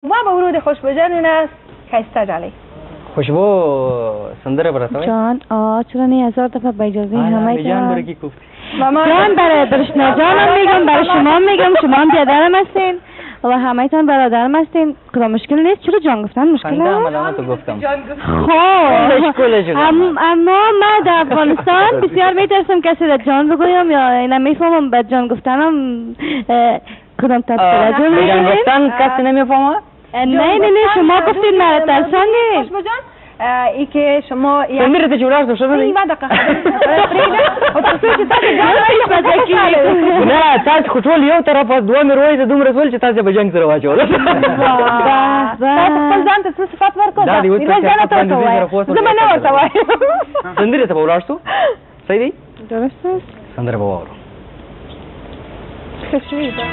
ما به ورود خوشبو جان نه خسته جالی خوشبو سندره برات جان چرا نه 1000 دفعه با اجازه همه جان برای کی گفتی جان برای درشنا جانم میگم برای شما میگم شما هم بیادرم هستین و همه تان برادرم هستین کلا مشکل نیست چرا جان گفتن مشکل نیست تو گفتم خب اما من در افغانستان بسیار میترسم کسی در جان بگویم یا اینا میفهمم بعد جان گفتنم کدام تفسیر جان گفتن کسی نمیفهمه نه شما گفتین مرا ترساندین خوشبو جان ای که شما میره تو جوراش تو شده این بعد نه تاسو خو ټول یو طرف دوه مروي د دوم رسول چې تاسو به جنگ سره واچول تاسو خپل ځان ته څه صفات ورکړه دا دی وڅ څه زما نه ورته وایم سندره ته ولاړ شو صحیح دی درسته سندره به وورو څه شوی دا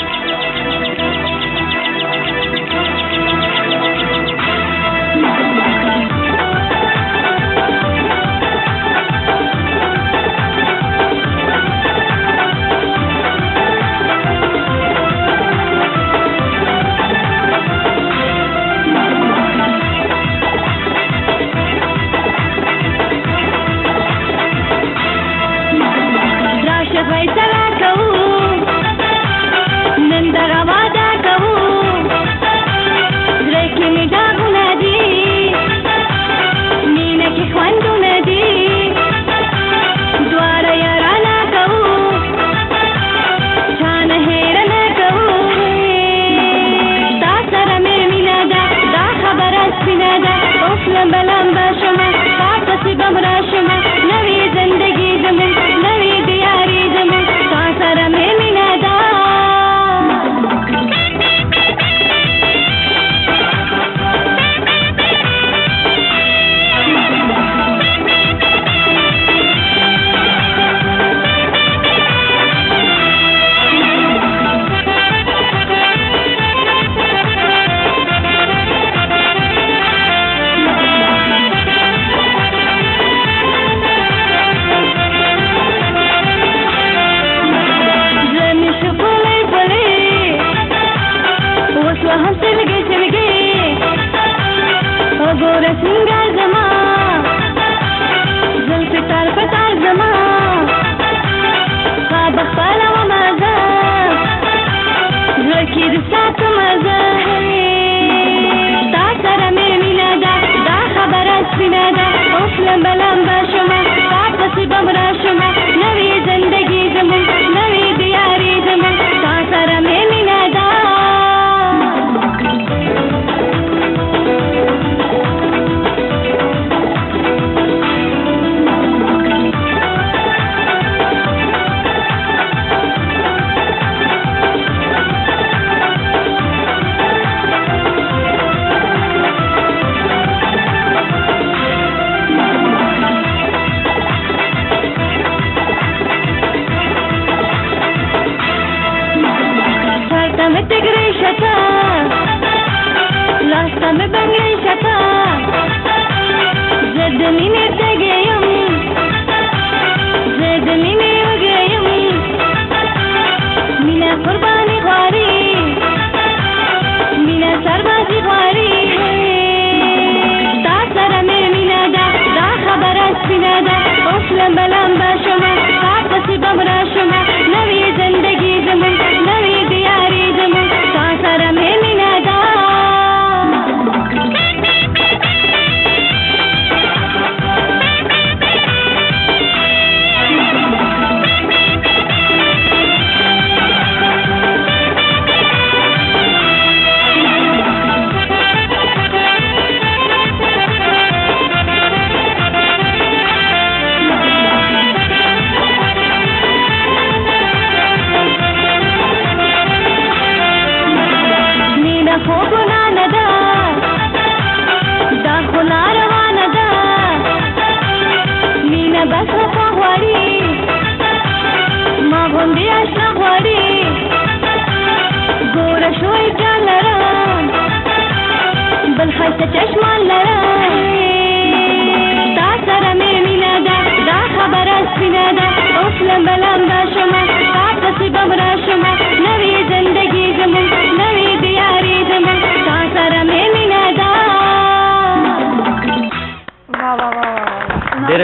بمرا شما نوی زندگی زمون نوی دیاری زمون تا سر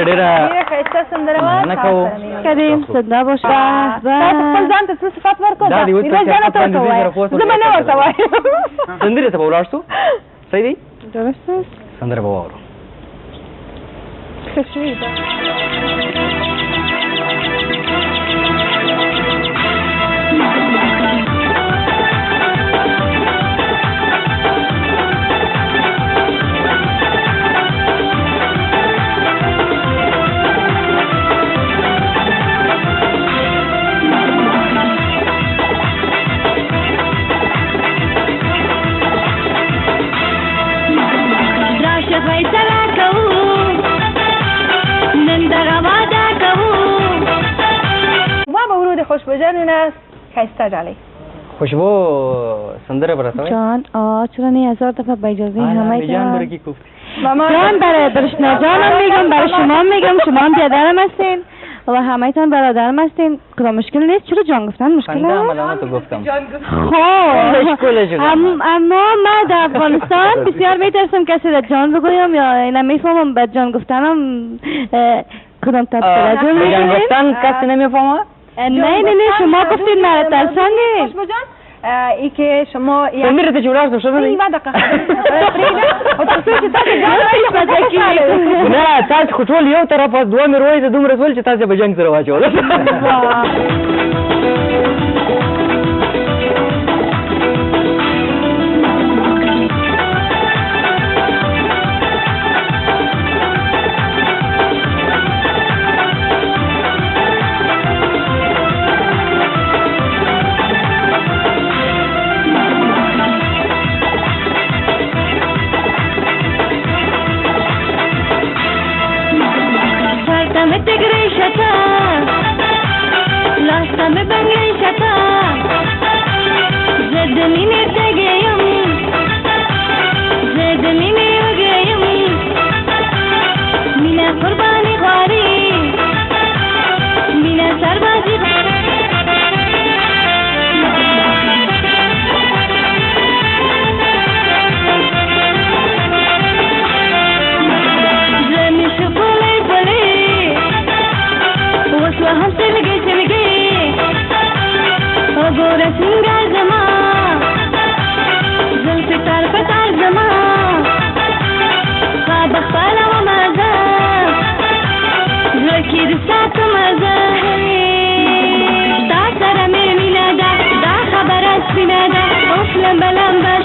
ډېره ښایسته سندره وه. نه کوو. کریم صدا باشه. تاسو خپل ځان ته څه صفات ورکړو؟ دا دې اوس میرویس جانه ته ورته ووایه. زه به نه ورته وایم. سندرې ته به ولاړ شو. صحیح دی؟ درست است. سندره به واورو. ښه شوي ده. خوشبو جان است خیسته جالی. خوشبو سندره برات جان چرا نه 1000 دفعه با اجازه همه جان برای کی گفتی؟ جان برای درشنا جانم میگم، برای شما میگم، شما هم بیادرم هستین و همه تان برادرم هستین. کدام مشکل نیست. چرا جان گفتن مشکل نیست؟ من تو گفتم. اما من در افغانستان بسیار میترسم کسی در جان بگویم یا اینا میفهمم بعد جان گفتنم کدام توجه میکنین؟ جان گفتن کسی نمیفهمه؟ نه شما گفتید مرا ترساندید. خوشبو جان ای که شما سندره ته جوړار څه شوه نه ما دقیقه او تاسو چې تاسو نه تاسو خو ټول یو طرف دوه میرویس دومره ټول چې تاسو به جنگ سره واچول. لمبه